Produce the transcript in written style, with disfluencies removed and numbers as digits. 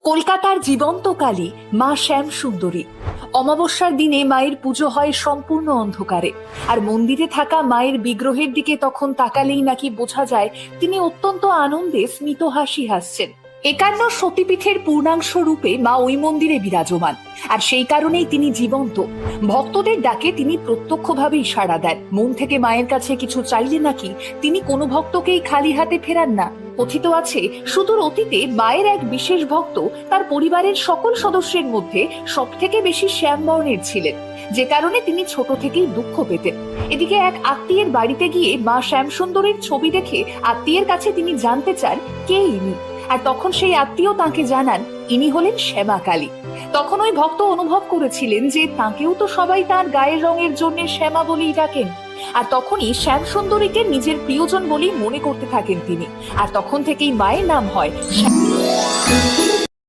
কলকাতার জীবন্ত কালী মা শ্যামসুন্দরী। অমাবস্যার দিনে মায়ের পুজো হয় সম্পূর্ণ অন্ধকারে, আর মন্দিরে থাকা মায়ের বিগ্রহের দিকে তখন তাকালেই নাকি বোঝা যায় তিনি অত্যন্ত আনন্দে স্মিত হাসি হাসছেন। 51 সতীপীঠের পূর্ণাংশ রূপে মা ওই মন্দিরে বিরাজমান, আর সেই কারণেই তিনি জীবন্ত। ভক্তদের ডাকে তিনি প্রত্যক্ষভাবেই সাড়া দেন। মন থেকে মায়ের কাছে কিছু চাইলে নাকি তিনি কোনো ভক্তকেই খালি হাতে ফেরান না। কথিত আছে, সুদূর অতীতে মায়ের এক বিশেষ ভক্ত তার পরিবারের সকল সদস্যের মধ্যে সব থেকে বেশি শ্যামবর্ণের ছিলেন, যে কারণে তিনি ছোট থেকেই দুঃখ পেতেন। এদিকে এক আত্মীয়ের বাড়িতে গিয়ে মা শ্যামসুন্দরীর ছবি দেখে আত্মীয়ের কাছে তিনি জানতে চান কে ইনি, আর তখন সেই আত্মীয় তাকে জানান ইনি হলেন শ্যামা কালী। তখন ওই ভক্ত অনুভব করেছিলেন যে তাকেও তো সবাই তার গায়ের রঙের জন্য শ্যামা বলেই ডাকেন, আর তখনই শ্যামসুন্দরীকে নিজের প্রিয়জন বলেই মনে করতে থাকেন তিনি। আর তখন থেকেই মায়ের নাম হয়